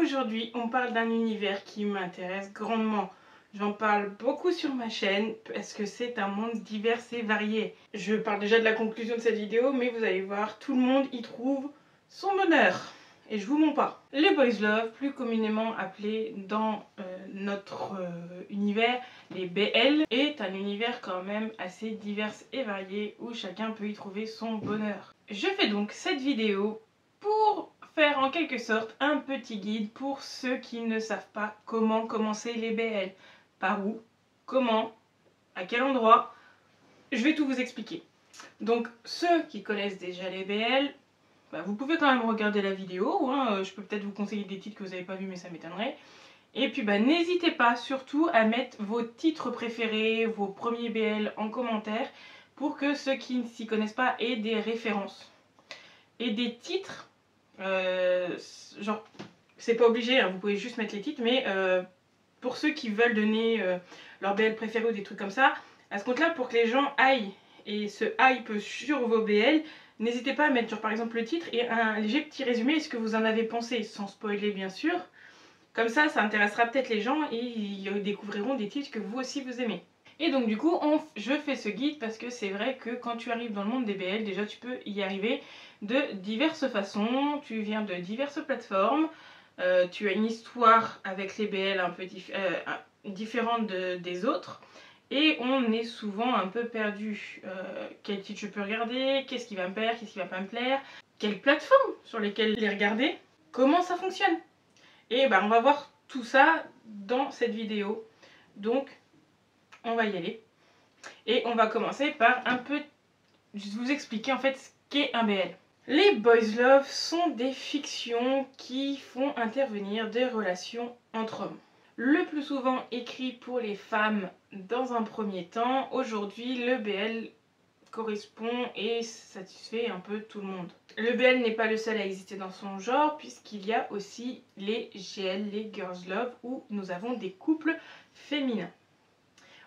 Aujourd'hui, on parle d'un univers qui m'intéresse grandement. J'en parle beaucoup sur ma chaîne parce que c'est un monde divers et varié. Je parle déjà de la conclusion de cette vidéo, mais vous allez voir, tout le monde y trouve son bonheur. Et je vous mens pas. Les boys love, plus communément appelés dans notre univers les BL, est un univers quand même assez divers et varié où chacun peut y trouver son bonheur. Je fais donc cette vidéo pour faire en quelque sorte un petit guide pour ceux qui ne savent pas comment commencer les BL. Par où, comment, à quel endroit, je vais tout vous expliquer. Donc ceux qui connaissent déjà les BL, vous pouvez quand même regarder la vidéo, hein. Je peux peut-être vous conseiller des titres que vous n'avez pas vus mais ça m'étonnerait. Et puis n'hésitez pas surtout à mettre vos titres préférés, vos premiers BL en commentaire pour que ceux qui ne s'y connaissent pas aient des références. Et des titres, genre c'est pas obligé, hein, vous pouvez juste mettre les titres, mais pour ceux qui veulent donner leur BL préféré ou des trucs comme ça, à ce compte-là, pour que les gens aillent et se hype sur vos BL, n'hésitez pas à mettre par exemple le titre et un léger petit résumé de ce que vous en avez pensé, sans spoiler bien sûr. Comme ça intéressera peut-être les gens et ils découvriront des titres que vous aussi vous aimez. Et donc du coup, je fais ce guide parce que c'est vrai que quand tu arrives dans le monde des BL, déjà tu peux y arriver de diverses façons, tu viens de diverses plateformes, tu as une histoire avec les BL un peu différente des autres. Et on est souvent un peu perdu. Quel titre je peux regarder? Qu'est-ce qui va me plaire? Qu'est-ce qui va pas me plaire? Quelles plateformes sur lesquelles les regarder? Comment ça fonctionne? Et on va voir tout ça dans cette vidéo. Donc, on va y aller. Et on va commencer par un peu vous expliquer en fait ce qu'est un BL. Les boys love sont des fictions qui font intervenir des relations entre hommes. Le plus souvent écrit pour les femmes dans un premier temps, aujourd'hui le BL correspond et satisfait un peu tout le monde. Le BL n'est pas le seul à exister dans son genre puisqu'il y a aussi les GL, les girls love, où nous avons des couples féminins.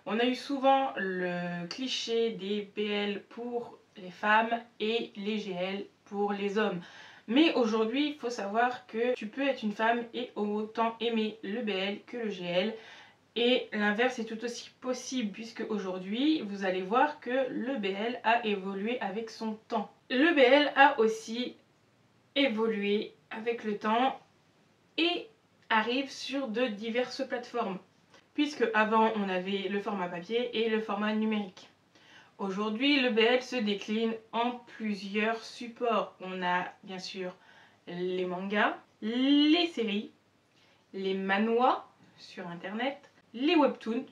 On a eu souvent le cliché des BL pour les femmes et les GL pour les hommes. Mais aujourd'hui, il faut savoir que tu peux être une femme et autant aimer le BL que le GL. Et l'inverse est tout aussi possible puisque aujourd'hui, vous allez voir que le BL a évolué avec son temps. Le BL a aussi évolué avec le temps et arrive sur de diverses plateformes. Puisque avant on avait le format papier et le format numérique. Aujourd'hui le BL se décline en plusieurs supports. On a bien sûr les mangas, les séries, les manhwas sur internet, les webtoons,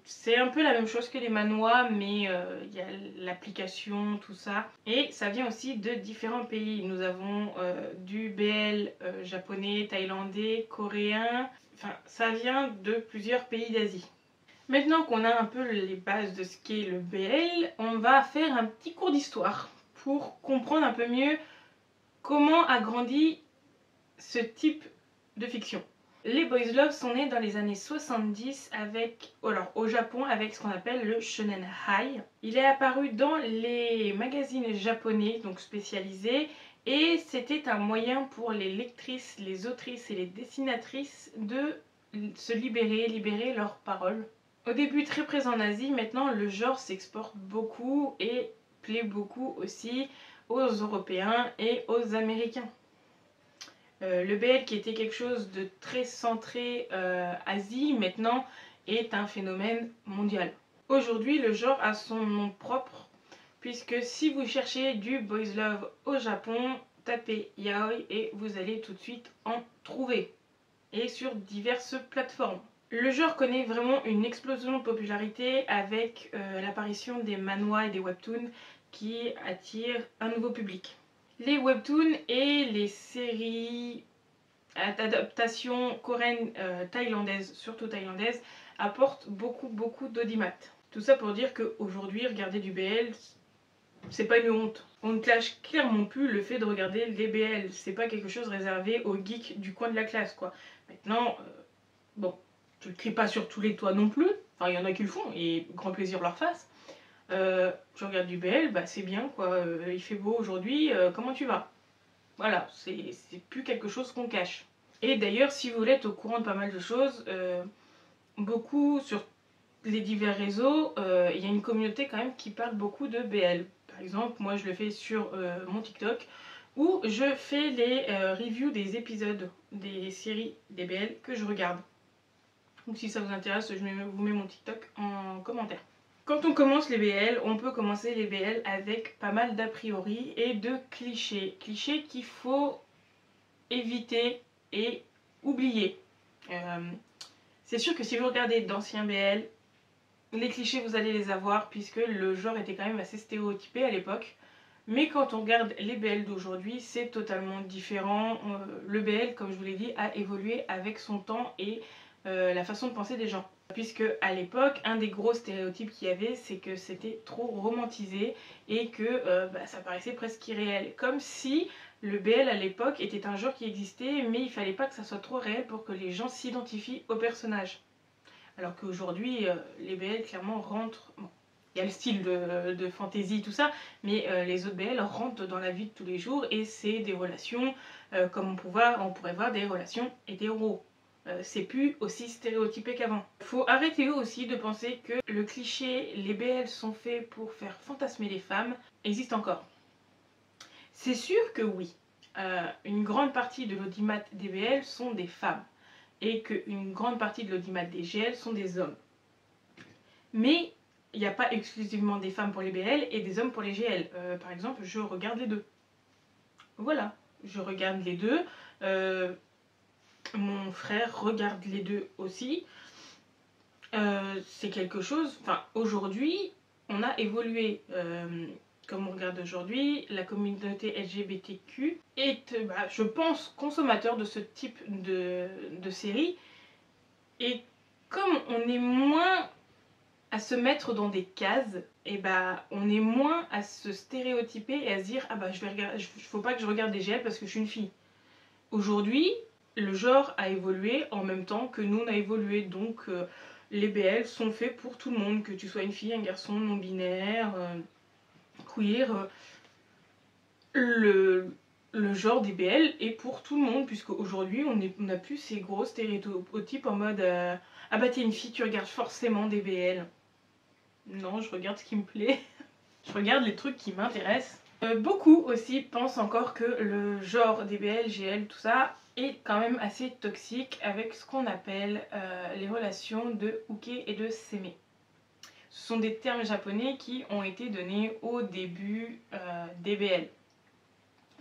c'est un peu la même chose que les manhwas mais il y a l'application, tout ça. Et ça vient aussi de différents pays. Nous avons du BL japonais, thaïlandais, coréen. Enfin, ça vient de plusieurs pays d'Asie. Maintenant qu'on a un peu les bases de ce qu'est le BL, on va faire un petit cours d'histoire pour comprendre un peu mieux comment a grandi ce type de fiction. Les boys love sont nés dans les années 70 au Japon avec ce qu'on appelle le shonen high. Il est apparu dans les magazines japonais, donc spécialisés, et c'était un moyen pour les lectrices, les autrices et les dessinatrices de se libérer leurs paroles. Au début très présent en Asie, maintenant le genre s'exporte beaucoup et plaît beaucoup aussi aux Européens et aux Américains. Le BL qui était quelque chose de très centré Asie, maintenant est un phénomène mondial. Aujourd'hui, le genre a son nom propre, puisque si vous cherchez du boys love au Japon, tapez yaoi et vous allez tout de suite en trouver. Et sur diverses plateformes. Le genre connaît vraiment une explosion de popularité avec l'apparition des manhwas et des webtoons qui attirent un nouveau public. Les webtoons et les séries adaptations coréennes, thaïlandaises, surtout thaïlandaises, apportent beaucoup d'audimat. Tout ça pour dire qu'aujourd'hui, regarder du BL, c'est pas une honte. On ne clash clairement plus le fait de regarder les BL. C'est pas quelque chose réservé aux geeks du coin de la classe, quoi. Maintenant, bon, je le crie pas sur tous les toits non plus. Enfin, il y en a qui le font et grand plaisir leur fasse. Je regarde du BL, c'est bien, quoi. Il fait beau aujourd'hui, comment tu vas? Voilà, c'est plus quelque chose qu'on cache. Et d'ailleurs, si vous voulez être au courant de pas mal de choses, beaucoup sur les divers réseaux, il y a une communauté quand même qui parle beaucoup de BL. Par exemple, moi je le fais sur mon TikTok, où je fais les reviews des épisodes des séries des BL que je regarde. Donc si ça vous intéresse, je vous mets mon TikTok en commentaire. Quand on commence les BL, on peut commencer les BL avec pas mal d'a priori et de clichés. Clichés qu'il faut éviter et oublier. C'est sûr que si vous regardez d'anciens BL, les clichés vous allez les avoir puisque le genre était quand même assez stéréotypé à l'époque. Mais quand on regarde les BL d'aujourd'hui, c'est totalement différent. Le BL, comme je vous l'ai dit, a évolué avec son temps et la façon de penser des gens. Puisque à l'époque, un des gros stéréotypes qu'il y avait, c'est que c'était trop romantisé et que ça paraissait presque irréel. Comme si le BL à l'époque était un genre qui existait, mais il fallait pas que ça soit trop réel pour que les gens s'identifient au personnage. Alors qu'aujourd'hui, les BL clairement rentrent... Bon, il y a le style de fantasy, tout ça, mais les autres BL rentrent dans la vie de tous les jours et c'est des relations comme on pourrait voir des relations hétéros. C'est plus aussi stéréotypé qu'avant. Faut arrêter aussi de penser que le cliché, les BL sont faits pour faire fantasmer les femmes, existe encore. C'est sûr que oui, une grande partie de l'audimat des BL sont des femmes et qu'une grande partie de l'audimat des GL sont des hommes. Mais il n'y a pas exclusivement des femmes pour les BL et des hommes pour les GL. Par exemple, je regarde les deux. Voilà, je regarde les deux. Mon frère regarde les deux aussi. C'est quelque chose... Enfin, aujourd'hui, on a évolué. Comme on regarde aujourd'hui, la communauté LGBTQ est, je pense, consommateur de ce type de série. Et comme on est moins à se mettre dans des cases, et on est moins à se stéréotyper et à se dire faut pas que je regarde des GL parce que je suis une fille. Aujourd'hui, le genre a évolué en même temps que nous on a évolué, donc les BL sont faits pour tout le monde, que tu sois une fille, un garçon, non binaire, queer. Le genre des BL est pour tout le monde, puisque aujourd'hui on n'a plus ces gros stéréotypes en mode ah bah t'es une fille, tu regardes forcément des BL. Non, je regarde ce qui me plaît. Je regarde les trucs qui m'intéressent. Beaucoup aussi pensent encore que le genre des BL, GL, tout ça est quand même assez toxique avec ce qu'on appelle les relations de uke et de seme. Ce sont des termes japonais qui ont été donnés au début des BL.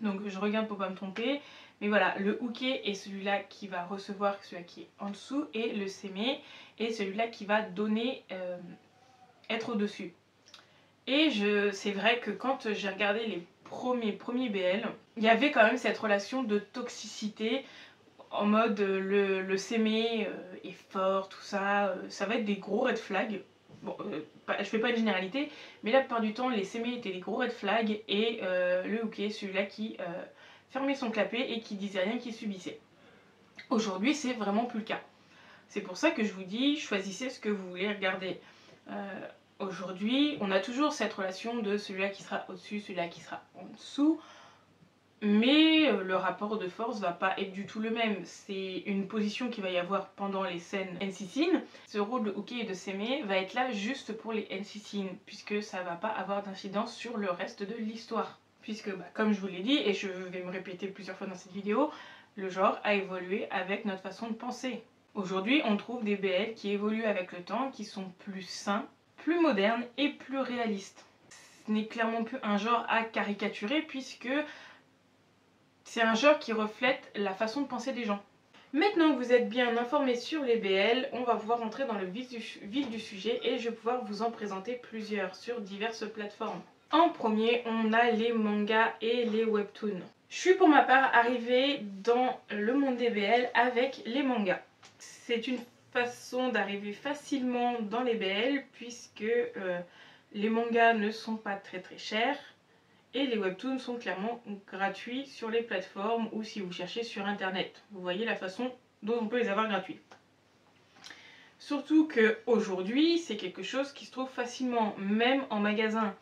Donc je regarde pour pas me tromper. Mais voilà, le uke est celui-là qui va recevoir, celui-là qui est en dessous, et le seme est celui-là qui va donner, être au-dessus. Et c'est vrai que quand j'ai regardé les premiers BL, il y avait quand même cette relation de toxicité en mode le s'aimer est fort, tout ça, ça va être des gros red flags. Bon, je fais pas une généralité, mais la plupart du temps, les s'aimer étaient des gros red flags et le hooké, celui-là qui fermait son clapet et qui disait rien, qui subissait. Aujourd'hui, c'est vraiment plus le cas. C'est pour ça que je vous dis, choisissez ce que vous voulez regarder. Aujourd'hui, on a toujours cette relation de celui-là qui sera au-dessus, celui-là qui sera en dessous. Mais le rapport de force va pas être du tout le même. C'est une position qu'il va y avoir pendant les scènes NC-Scene. Ce rôle de hooké et de s'aimer va être là juste pour les NC-Scene, puisque ça va pas avoir d'incidence sur le reste de l'histoire. Puisque, comme je vous l'ai dit, et je vais me répéter plusieurs fois dans cette vidéo, le genre a évolué avec notre façon de penser. Aujourd'hui, on trouve des BL qui évoluent avec le temps, qui sont plus sains, plus modernes et plus réalistes. Ce n'est clairement plus un genre à caricaturer, puisque c'est un genre qui reflète la façon de penser des gens. Maintenant que vous êtes bien informés sur les BL, on va pouvoir entrer dans le vif du sujet et je vais pouvoir vous en présenter plusieurs sur diverses plateformes. En premier, on a les mangas et les webtoons. Je suis pour ma part arrivée dans le monde des BL avec les mangas. C'est une façon d'arriver facilement dans les BL puisque les mangas ne sont pas très chers. Et les webtoons sont clairement gratuits sur les plateformes ou si vous cherchez sur internet. Vous voyez la façon dont on peut les avoir gratuits. Surtout qu'aujourd'hui, c'est quelque chose qui se trouve facilement, même en magasin.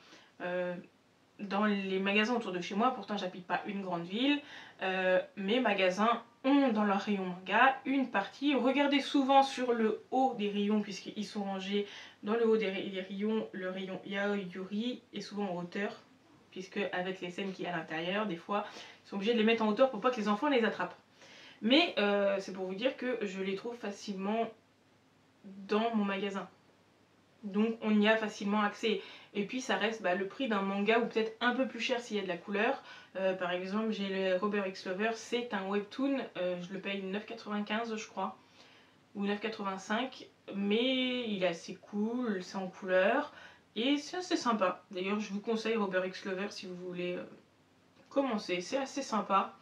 dans les magasins autour de chez moi, pourtant j'habite pas une grande ville, mes magasins ont dans leur rayon manga une partie. Regardez souvent sur le haut des rayons puisqu'ils sont rangés dans le haut des rayons, le rayon Yaoi Yuri est souvent en hauteur, puisque avec les scènes qu'il y a à l'intérieur, des fois ils sont obligés de les mettre en hauteur pour pas que les enfants les attrapent. Mais c'est pour vous dire que je les trouve facilement dans mon magasin. Donc on y a facilement accès. Et puis ça reste le prix d'un manga, ou peut-être un peu plus cher s'il y a de la couleur. Par exemple j'ai le Robert X Lover, c'est un webtoon, je le paye 9,95 je crois, ou 9,85, mais il est assez cool, c'est en couleur, et c'est assez sympa. D'ailleurs je vous conseille Robert X Lover si vous voulez commencer, c'est assez sympa.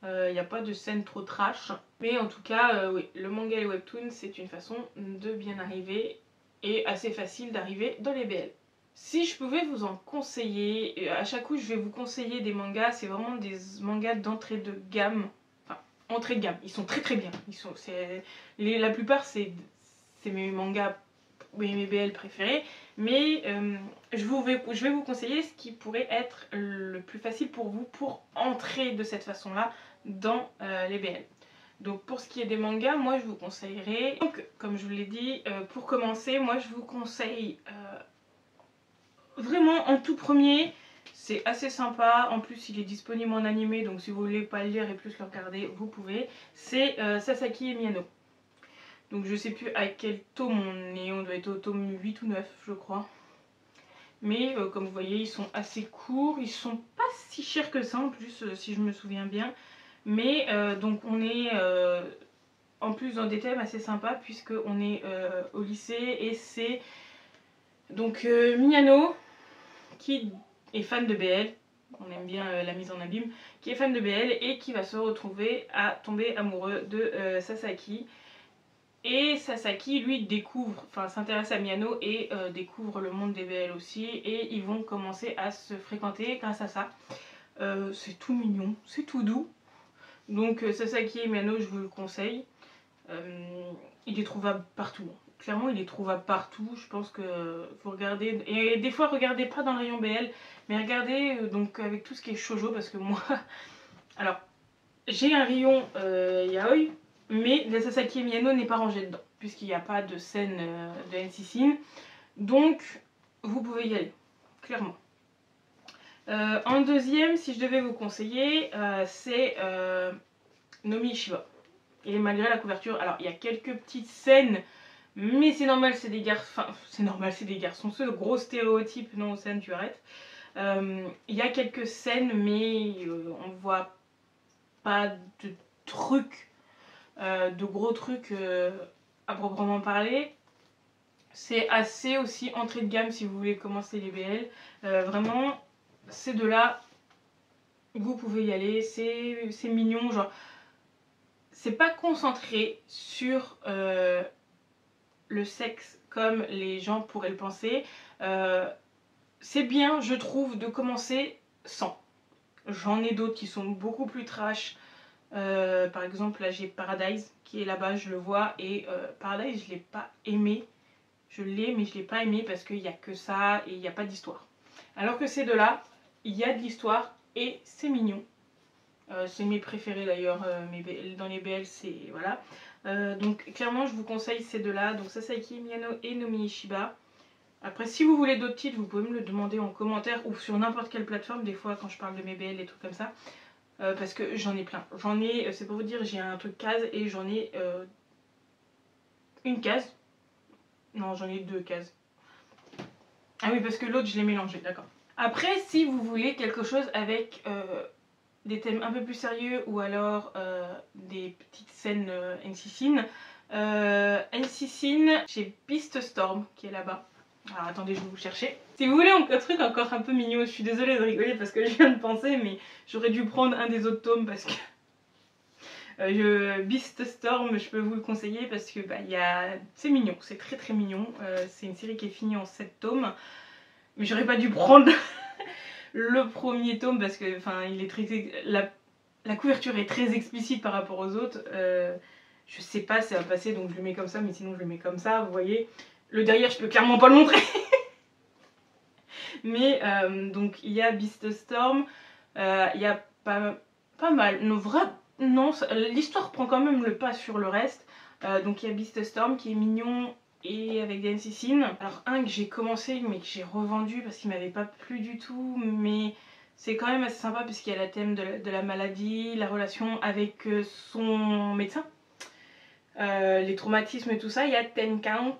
Il n'y a pas de scène trop trash. Mais en tout cas, oui, le manga et le webtoon, c'est une façon de bien arriver et assez facile d'arriver dans les BL. Si je pouvais vous en conseiller, à chaque coup je vais vous conseiller des mangas, c'est vraiment des mangas d'entrée de gamme. Enfin, entrée de gamme, ils sont très très bien. La plupart c'est mes mangas, mes BL préférés, mais je vais vous conseiller ce qui pourrait être le plus facile pour vous pour entrer de cette façon-là dans les BL. Donc pour ce qui est des mangas, moi je vous conseillerais, donc, comme je vous l'ai dit, pour commencer, moi je vous conseille vraiment en tout premier, c'est assez sympa, en plus il est disponible en animé, donc si vous voulez pas le lire et plus le regarder, vous pouvez. C'est Sasaki et Miyano. Donc je sais plus à quel tome on doit être au tome 8 ou 9 je crois. Mais comme vous voyez ils sont assez courts, ils sont pas si chers que ça en plus si je me souviens bien. Mais donc on est en plus dans des thèmes assez sympas puisque on est au lycée et c'est donc Miyano qui est fan de BL, on aime bien la mise en abîme, qui est fan de BL et qui va se retrouver à tomber amoureux de Sasaki. Et Sasaki lui découvre, enfin s'intéresse à Miyano et découvre le monde des BL aussi, et ils vont commencer à se fréquenter grâce à ça. C'est tout mignon, c'est tout doux. Donc Sasaki et Miyano, je vous le conseille. Il est trouvable partout. Clairement, il est trouvable partout. Je pense que vous regardez. Et des fois, regardez pas dans le rayon BL, mais regardez donc avec tout ce qui est shoujo, parce que moi. Alors, j'ai un rayon yaoi, mais le Sasaki et Miyano n'est pas rangé dedans, puisqu'il n'y a pas de scène de NCIS. Donc, vous pouvez y aller, clairement. En deuxième, si je devais vous conseiller, c'est Nomi Ishiba. Et malgré la couverture, alors il y a quelques petites scènes, mais c'est normal, c'est des garçons, enfin c'est normal, c'est des garçons, ce gros stéréotype, non, scène, tu arrêtes. Il y a quelques scènes, mais on voit pas de trucs, de gros trucs à proprement parler. C'est assez aussi entrée de gamme si vous voulez commencer les BL. Vraiment, ces deux-là, vous pouvez y aller, c'est mignon, genre. C'est pas concentré sur le sexe comme les gens pourraient le penser. C'est bien, je trouve, de commencer sans. J'en ai d'autres qui sont beaucoup plus trash. Par exemple, là j'ai Paradise qui est là-bas, je le vois. Et Paradise, je l'ai pas aimé. Je l'ai, mais je l'ai pas aimé parce qu'il n'y a que ça et il n'y a pas d'histoire. Alors que ces deux-là, il y a de l'histoire et c'est mignon. C'est mes préférés d'ailleurs, dans les BL, c'est voilà. Donc clairement je vous conseille ces deux-là, donc Sasaki Miyano et Nomi Ishiba. Après si vous voulez d'autres titres, vous pouvez me le demander en commentaire ou sur n'importe quelle plateforme, des fois quand je parle de mes BL et trucs comme ça. Parce que j'en ai plein. J'en ai, c'est pour vous dire, j'ai un truc case et j'en ai une case. Non, j'en ai deux cases. Ah oui, parce que l'autre je l'ai mélangé, d'accord. Après, si vous voulez quelque chose avec des thèmes un peu plus sérieux ou alors des petites scènes NCIS. NCIS, j'ai Beast Storm qui est là-bas. Alors attendez, je vais vous chercher. Si vous voulez un truc encore un peu mignon, je suis désolée de rigoler parce que je viens de penser, mais j'aurais dû prendre un des autres tomes parce que Beast Storm, je peux vous le conseiller parce que c'est mignon, c'est très très mignon. C'est une série qui est finie en 7 tomes, mais j'aurais pas dû prendre le premier tome parce que il est très, la couverture est très explicite par rapport aux autres. Je sais pas si ça va passer donc je le mets comme ça, mais sinon je le mets comme ça, vous voyez. Le derrière je peux clairement pas le montrer. Mais donc il y a Beast Storm, il y a pas mal. Non, l'histoire prend quand même le pas sur le reste. Donc il y a Beast Storm qui est mignon et avec des Sin. Alors un que j'ai commencé mais que j'ai revendu parce qu'il m'avait pas plu du tout, mais c'est quand même assez sympa puisqu'il y a le thème de la maladie, la relation avec son médecin, les traumatismes et tout ça. Il y a Ten Count.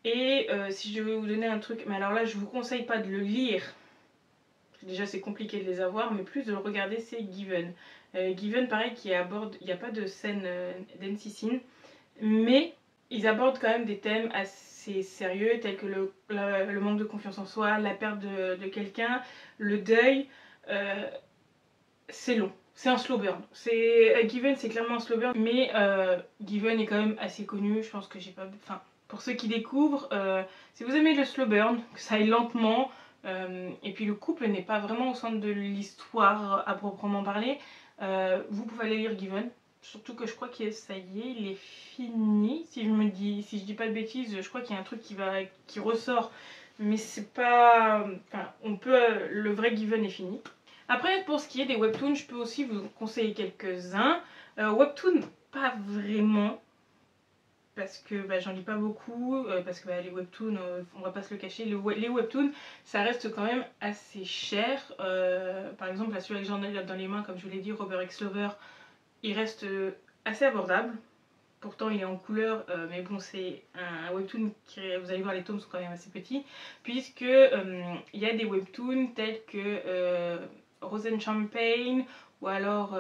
Et si je vais vous donner un truc, mais alors là je vous conseille pas de le lire, déjà c'est compliqué de les avoir, mais plus de le regarder, c'est Given. Given pareil qui aborde, il n'y a pas de scène d'NC-Scene, mais ils abordent quand même des thèmes assez sérieux tels que le manque de confiance en soi, la perte de quelqu'un, le deuil. C'est long, c'est un slow burn. Given c'est clairement un slow burn, mais Given est quand même assez connu, je pense que j'ai pas... Enfin, pour ceux qui découvrent, si vous aimez le slow burn, que ça aille lentement, et puis le couple n'est pas vraiment au centre de l'histoire à proprement parler, vous pouvez aller lire Given. Surtout que je crois que ça y est, il est fini. Si je dis pas de bêtises, je crois qu'il y a un truc qui ressort, mais c'est pas... Enfin, le vrai Given est fini. Après, pour ce qui est des webtoons, je peux aussi vous conseiller quelques-uns. Webtoons, pas vraiment, parce que j'en lis pas beaucoup, parce que les webtoons, on va pas se le cacher, les webtoons, ça reste quand même assez cher. Par exemple, là, celui que j'en ai dans les mains, comme je vous l'ai dit, Robert X Lover, il reste assez abordable. Pourtant, il est en couleur, mais bon, c'est un webtoon qui, vous allez voir, les tomes sont quand même assez petits, puisque il y a des webtoons tels que Rose and Champagne, ou alors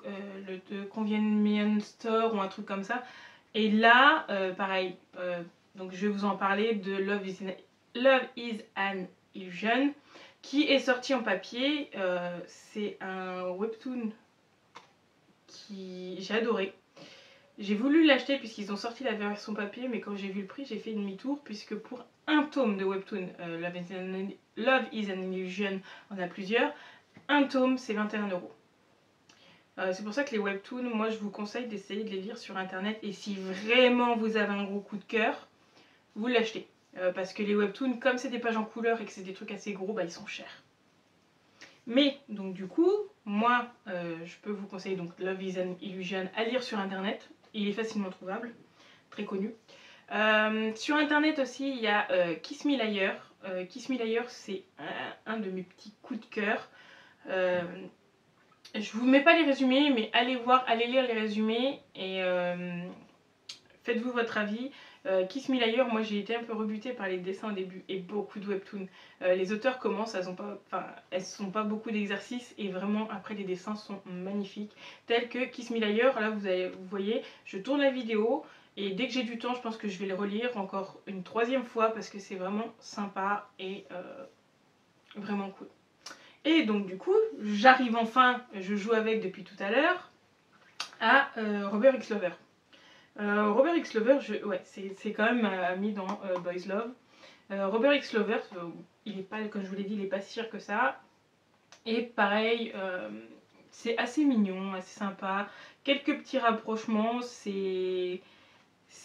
le Convenience Store, ou un truc comme ça. Et là, pareil, donc je vais vous en parler de Love is an Illusion, qui est sorti en papier. C'est un webtoon qui j'ai adoré. J'ai voulu l'acheter puisqu'ils ont sorti la version papier, mais quand j'ai vu le prix, j'ai fait demi-tour, puisque pour un tome de webtoon, Love is an Illusion, on a plusieurs, un tome c'est 21 €. C'est pour ça que les webtoons, moi je vous conseille d'essayer de les lire sur internet, et si vraiment vous avez un gros coup de cœur, vous l'achetez. Parce que les webtoons, comme c'est des pages en couleur et que c'est des trucs assez gros, ils sont chers. Mais donc du coup, moi je peux vous conseiller donc Love is an Illusion à lire sur internet. Il est facilement trouvable, très connu. Sur internet aussi, il y a Kiss Me Liar. Kiss Me Liar, c'est un de mes petits coups de cœur. Je vous mets pas les résumés, mais allez lire les résumés et faites-vous votre avis. Kiss Me Liar, moi j'ai été un peu rebutée par les dessins au début et beaucoup de webtoons. Les auteurs commencent, elles sont pas beaucoup d'exercices, et vraiment après les dessins sont magnifiques. Tels que Kiss Me Liar, là vous voyez, je tourne la vidéo et dès que j'ai du temps, je pense que je vais le relire encore une troisième fois parce que c'est vraiment sympa et vraiment cool. Et donc du coup, j'arrive enfin, je joue avec depuis tout à l'heure, à Robert X Lover. Robert X Lover, ouais, c'est quand même mis dans Boys Love. Robert X Lover, il est pas, comme je vous l'ai dit, il est pas si cher que ça. Et pareil, c'est assez mignon, assez sympa. Quelques petits rapprochements, c'est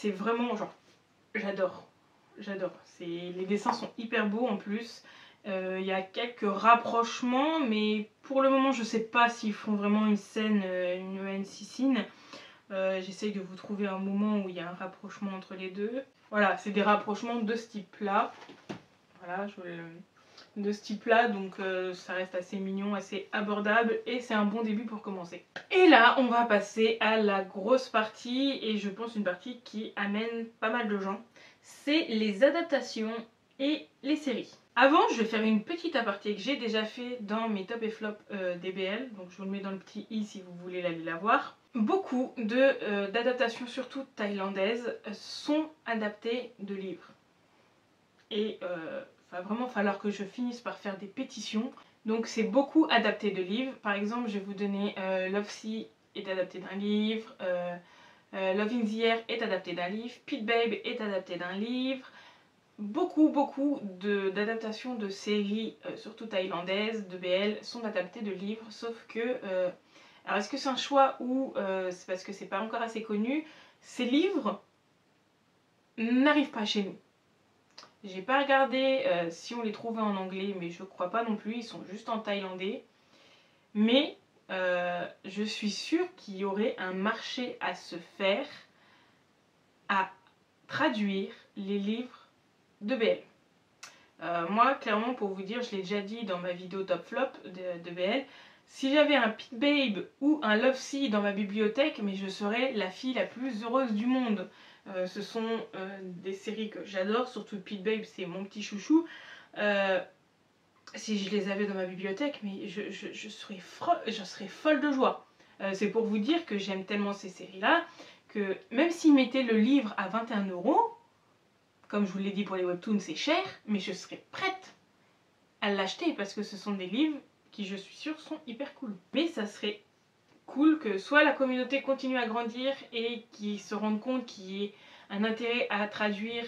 vraiment genre, j'adore. J'adore. Les dessins sont hyper beaux en plus. Il y a quelques rapprochements, mais pour le moment je sais pas s'ils font vraiment une scène, une NC-Scene. J'essaye de vous trouver un moment où il y a un rapprochement entre les deux. Voilà, c'est des rapprochements de ce type là. Voilà, de ce type là, donc ça reste assez mignon, assez abordable, et c'est un bon début pour commencer. Et là on va passer à la grosse partie, et je pense une partie qui amène pas mal de gens. C'est les adaptations et les séries. Avant, je vais faire une petite aparté que j'ai déjà fait dans mes top et flop DBL, donc je vous le mets dans le petit i si vous voulez aller la voir. Beaucoup d'adaptations, surtout thaïlandaises, sont adaptées de livres. Et va vraiment falloir que je finisse par faire des pétitions. Donc c'est beaucoup adapté de livres. Par exemple, je vais vous donner Love Sea est adapté d'un livre, Love in the Air est adapté d'un livre, Pit Babe est adapté d'un livre. Beaucoup d'adaptations de séries, surtout thaïlandaises, de BL, sont adaptées de livres, sauf que... alors est-ce que c'est un choix ou c'est parce que c'est pas encore assez connu? Ces livres n'arrivent pas chez nous. J'ai pas regardé si on les trouvait en anglais, mais je crois pas non plus, ils sont juste en thaïlandais. Mais je suis sûre qu'il y aurait un marché à se faire à traduire les livres de BL. Moi, clairement, pour vous dire, je l'ai déjà dit dans ma vidéo top flop de BL, si j'avais un Pit Babe ou un Lovesea dans ma bibliothèque, mais je serais la fille la plus heureuse du monde. Ce sont des séries que j'adore, surtout Pit Babe, c'est mon petit chouchou. Si je les avais dans ma bibliothèque, mais je serais folle de joie. C'est pour vous dire que j'aime tellement ces séries-là, que même s'ils mettaient le livre à 21 €, comme je vous l'ai dit pour les webtoons, c'est cher, mais je serais prête à l'acheter parce que ce sont des livres qui, je suis sûre, sont hyper cool. Mais ça serait cool que soit la communauté continue à grandir et qu'ils se rendent compte qu'il y ait un intérêt à traduire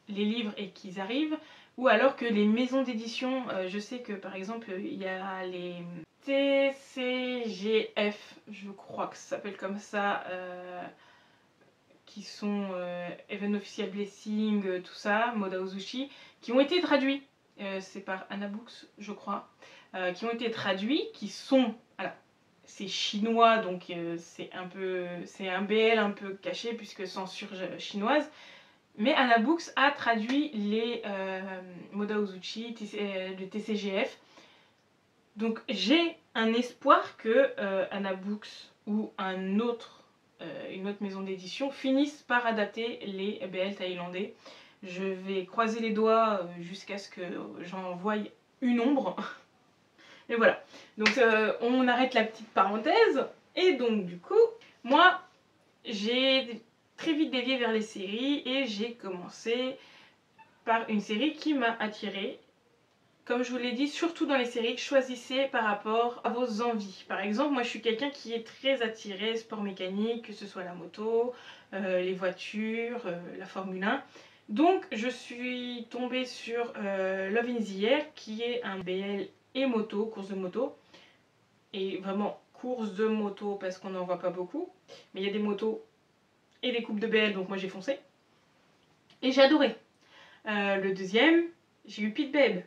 les livres et qu'ils arrivent, ou alors que les maisons d'édition, je sais que par exemple il y a les TCGF, je crois que ça s'appelle comme ça, qui sont Even Official Blessing, tout ça, Moda Ozushi, qui ont été traduits, c'est par Anna Books je crois, qui ont été traduits, qui sont, alors c'est chinois donc c'est un BL un peu caché puisque censure chinoise, mais Anna Books a traduit les Moda Ozuchi, le TCGF, donc j'ai un espoir que Anna Books ou une autre maison d'édition finissent par adapter les BL thaïlandais. Je vais croiser les doigts jusqu'à ce que j'en voie une ombre. Et voilà, donc on arrête la petite parenthèse. Et donc du coup, moi j'ai très vite dévié vers les séries et j'ai commencé par une série qui m'a attirée. Comme je vous l'ai dit, surtout dans les séries, choisissez par rapport à vos envies. Par exemple, moi je suis quelqu'un qui est très attiré sport mécanique, que ce soit la moto, les voitures, la Formule 1. Donc je suis tombée sur Love in the Air, qui est un BL et moto, course de moto. Et vraiment course de moto parce qu'on n'en voit pas beaucoup. Mais il y a des motos et des coupes de BL, donc moi j'ai foncé. Et j'ai adoré. Le deuxième, j'ai eu Pit Babe,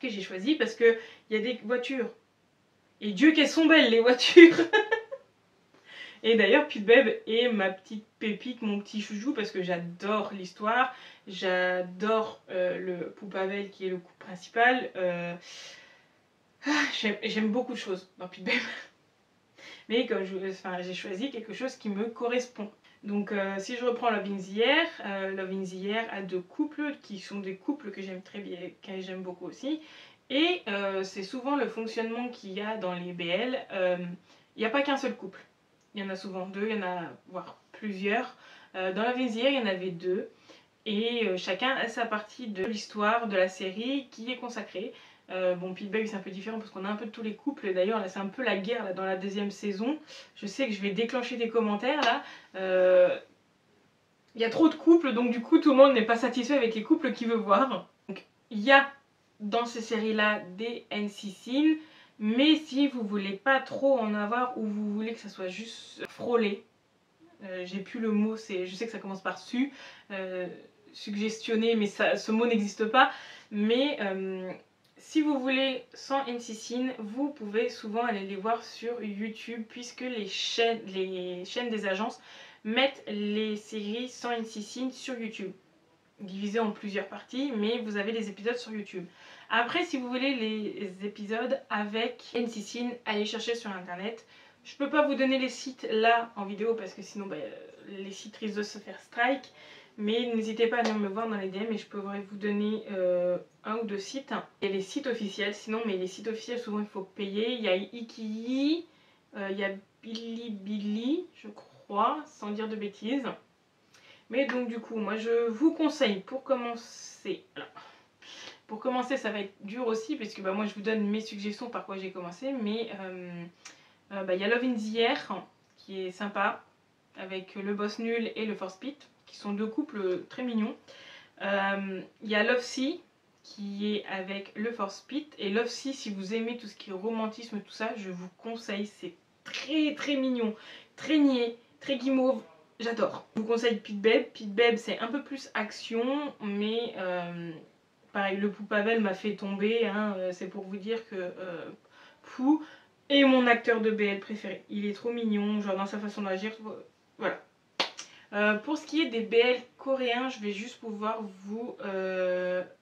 que j'ai choisi parce qu'il y a des voitures. Et Dieu qu'elles sont belles les voitures. Et d'ailleurs Pit Babe est ma petite pépite, mon petit chouchou, parce que j'adore l'histoire, j'adore le Poupavel qui est le couple principal. J'aime beaucoup de choses dans Pit Babe. Mais comme j'ai choisi quelque chose qui me correspond. Donc si je reprends Love in the Air, Love in the Air a deux couples qui sont des couples que j'aime très bien, que j'aime beaucoup aussi. Et c'est souvent le fonctionnement qu'il y a dans les BL. Il n'y a pas qu'un seul couple. Il y en a souvent deux, il y en a voire plusieurs. Dans Love in the Air, il y en avait deux. Et chacun a sa partie de l'histoire de la série qui est consacrée. Bon, Pit Babe c'est un peu différent parce qu'on a un peu de tous les couples. D'ailleurs là c'est un peu la guerre là, dans la deuxième saison. Je sais que je vais déclencher des commentaires là. Il y a trop de couples, donc du coup tout le monde n'est pas satisfait avec les couples qu'il veut voir. Donc il y a dans ces séries là des NC scenes, mais si vous voulez pas trop en avoir ou vous voulez que ça soit juste frôlé, j'ai plus le mot, je sais que ça commence par su, suggestionner, mais ce mot n'existe pas, mais si vous voulez sans NC scene, vous pouvez souvent aller les voir sur YouTube puisque les chaînes des agences mettent les séries sans NC scene sur YouTube, divisées en plusieurs parties, mais vous avez les épisodes sur YouTube. Après, si vous voulez les épisodes avec NC scene, allez chercher sur internet. Je peux pas vous donner les sites là en vidéo parce que sinon les sites risquent de se faire strike. Mais n'hésitez pas à venir me voir dans les DM et je pourrais vous donner un ou deux sites. Il y a les sites officiels, sinon, mais les sites officiels, souvent il faut payer. Il y a Ikii, il y a Bilibili, je crois, sans dire de bêtises. Mais donc du coup, moi je vous conseille pour commencer... Alors, pour commencer, ça va être dur aussi, puisque moi je vous donne mes suggestions par quoi j'ai commencé. Mais il y a Love in the Air, qui est sympa, avec le boss nul et le force pit, qui sont deux couples très mignons. Il y a Lovesea qui est avec le force pit, et Lovesea, si vous aimez tout ce qui est romantisme et tout ça, je vous conseille, c'est très très mignon, très niais, très guimauve, j'adore. Je vous conseille Pete Babe. Pete Babe c'est un peu plus action, mais pareil, le Poupavel m'a fait tomber, hein, c'est pour vous dire que Pou est mon acteur de BL préféré. Il est trop mignon, genre dans sa façon d'agir, voilà. Pour ce qui est des BL coréens, je vais juste pouvoir vous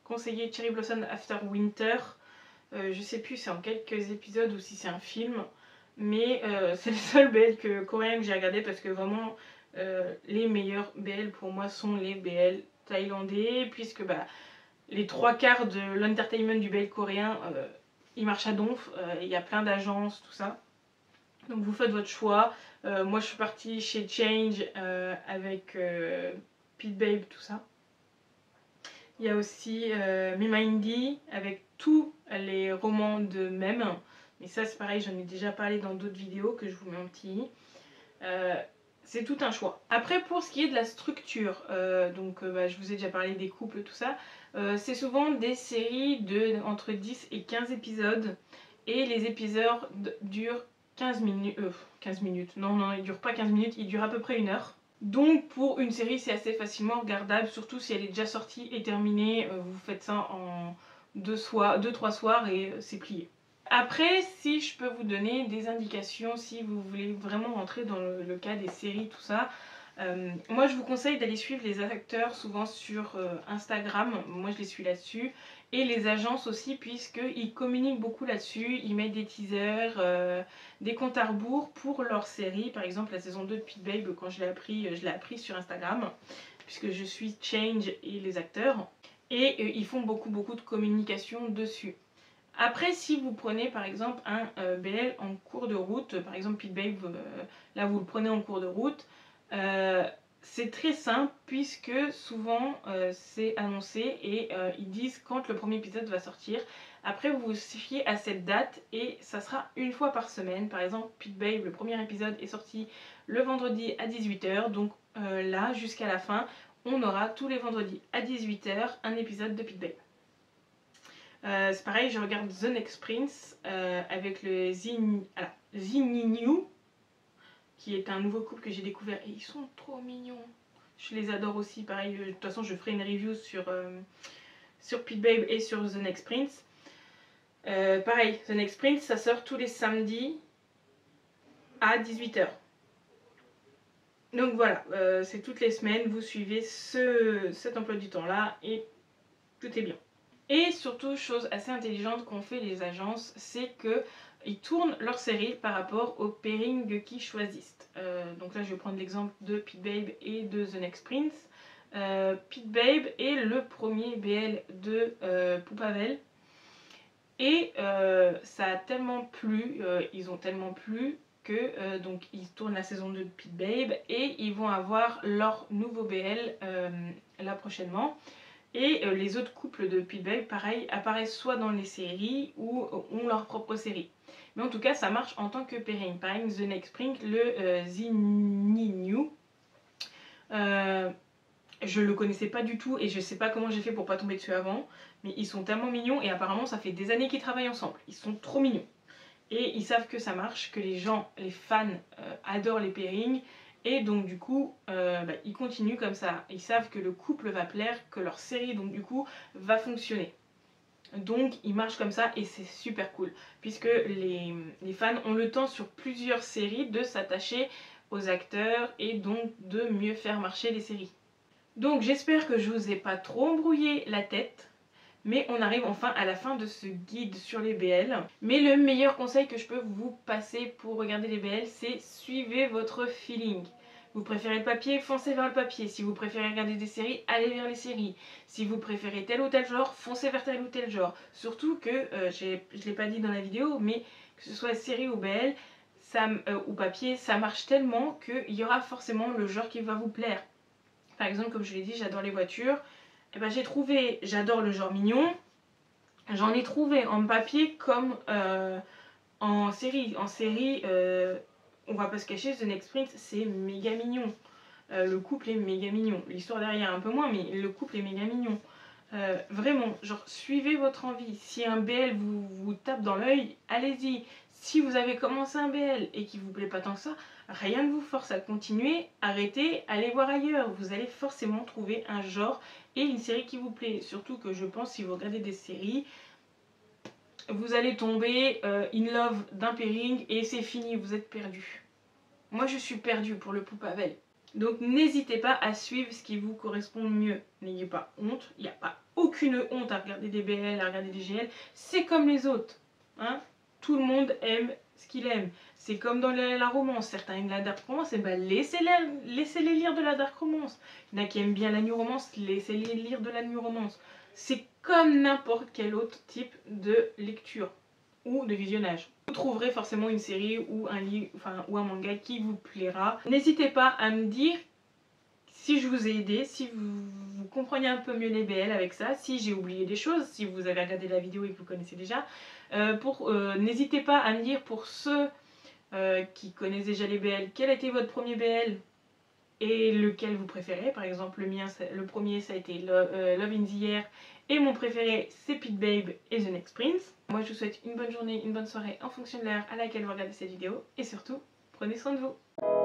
conseiller Cherry Blossom After Winter. Je sais plus si c'est en quelques épisodes ou si c'est un film, mais c'est le seul BL coréen que j'ai regardé parce que vraiment les meilleurs BL pour moi sont les BL thaïlandais, puisque bah, les trois quarts de l'entertainment du BL coréen il marche à donf, il y a plein d'agences, tout ça. Donc vous faites votre choix. Moi je suis partie chez Change avec Pete Babe, tout ça. Il y a aussi Me Mindy avec tous les romans de Mem. Mais ça c'est pareil, j'en ai déjà parlé dans d'autres vidéos que je vous mets en petit. C'est tout un choix. Après pour ce qui est de la structure, bah, je vous ai déjà parlé des couples, tout ça. C'est souvent des séries de entre 10 et 15 épisodes. Et les épisodes durent 15 minutes. 15 minutes. Non, ils durent pas 15 minutes, ils durent à peu près 1 heure. Donc pour une série c'est assez facilement regardable, surtout si elle est déjà sortie et terminée, vous faites ça en 2-3 soirs et c'est plié. Après, si je peux vous donner des indications, si vous voulez vraiment rentrer dans le cas des séries, tout ça, moi je vous conseille d'aller suivre les acteurs souvent sur Instagram, moi je les suis là-dessus, et les agences aussi puisqu'ils communiquent beaucoup là-dessus, ils mettent des teasers, des comptes à rebours pour leurs séries. Par exemple la saison 2 de Pete Babe, quand je l'ai appris sur Instagram, puisque je suis Change et les acteurs, et ils font beaucoup de communication dessus. Après, si vous prenez par exemple un BL en cours de route, par exemple Pete Babe, là vous le prenez en cours de route, c'est très simple puisque souvent c'est annoncé et ils disent quand le premier épisode va sortir. Après vous vous fiez à cette date et ça sera une fois par semaine. Par exemple Pete Babe, le premier épisode est sorti le vendredi à 18 h, donc là jusqu'à la fin on aura tous les vendredis à 18 h un épisode de Pete Babe. C'est pareil, je regarde The Next Prince avec le Zininu, qui est un nouveau couple que j'ai découvert et ils sont trop mignons. Je les adore aussi, pareil, de toute façon je ferai une review sur Pete Babe et sur The Next Prince. Pareil, The Next Prince ça sort tous les samedis à 18 h. Donc voilà, c'est toutes les semaines, vous suivez cet emploi du temps là et tout est bien. Et surtout, chose assez intelligente qu'ont fait les agences, c'est qu'ils tournent leur série par rapport au pairing qu'ils choisissent. Donc là, je vais prendre l'exemple de Pete Babe et de The Next Prince. Pete Babe est le premier BL de Poupavel. Et ça a tellement plu, ils ont tellement plu que donc ils tournent la saison 2 de Pete Babe et ils vont avoir leur nouveau BL là prochainement. Et les autres couples de Pete Babe, pareil, apparaissent soit dans les séries ou ont leur propre série. Mais en tout cas, ça marche en tant que pairing. Par exemple, The Next Prince, le Zininu. Je le connaissais pas du tout et je sais pas comment j'ai fait pour pas tomber dessus avant. Mais ils sont tellement mignons et apparemment ça fait des années qu'ils travaillent ensemble. Ils sont trop mignons. Et ils savent que ça marche, que les gens, les fans adorent les pairings. Et donc du coup, ils continuent comme ça. Ils savent que le couple va plaire, que leur série donc du coup va fonctionner. Donc ils marchent comme ça et c'est super cool. Puisque les fans ont le temps sur plusieurs séries de s'attacher aux acteurs et donc de mieux faire marcher les séries. Donc j'espère que je vous ai pas trop embrouillé la tête. Mais on arrive enfin à la fin de ce guide sur les BL. Mais le meilleur conseil que je peux vous passer pour regarder les BL, c'est suivez votre feeling. Vous préférez le papier, foncez vers le papier. Si vous préférez regarder des séries, allez vers les séries. Si vous préférez tel ou tel genre, foncez vers tel ou tel genre. Surtout que, je ne l'ai pas dit dans la vidéo, mais que ce soit série ou BL ou papier, ça marche tellement qu'il y aura forcément le genre qui va vous plaire. Par exemple, comme je l'ai dit, j'adore les voitures. Et ben j'adore le genre mignon, j'en ai trouvé en papier comme en série. En série, on va pas se cacher, The Next Prince c'est méga mignon. Le couple est méga mignon. L'histoire derrière un peu moins, mais le couple est méga mignon. Vraiment, genre suivez votre envie. Si un BL vous tape dans l'œil, allez-y. Si vous avez commencé un BL et qu'il vous plaît pas tant que ça, rien ne vous force à continuer, arrêtez, allez voir ailleurs. Vous allez forcément trouver un genre et une série qui vous plaît. Surtout que je pense, si vous regardez des séries, vous allez tomber in love d'un pairing et c'est fini, vous êtes perdu. Moi je suis perdue pour le Poupavel. Donc n'hésitez pas à suivre ce qui vous correspond le mieux. N'ayez pas honte, il n'y a pas aucune honte à regarder des BL, à regarder des GL. C'est comme les autres. Hein, tout le monde aime ce qu'il aime. C'est comme dans la romance. Certains aiment la dark romance, et ben laissez-les lire de la dark romance. Il y en a qui aiment bien la new romance, laissez-les lire de la new romance. C'est comme n'importe quel autre type de lecture ou de visionnage. Vous trouverez forcément une série ou un livre, ou un manga qui vous plaira. N'hésitez pas à me dire si je vous ai aidé, si vous comprenez un peu mieux les BL avec ça, si j'ai oublié des choses, si vous avez regardé la vidéo et que vous connaissez déjà. N'hésitez pas à me dire pour ceux qui connaissent déjà les BL, quel a été votre premier BL et lequel vous préférez. Par exemple, le premier ça a été Love in the Air et mon préféré c'est Pit Babe et The Next Prince. Moi je vous souhaite une bonne journée, une bonne soirée en fonction de l'heure à laquelle vous regardez cette vidéo et surtout prenez soin de vous.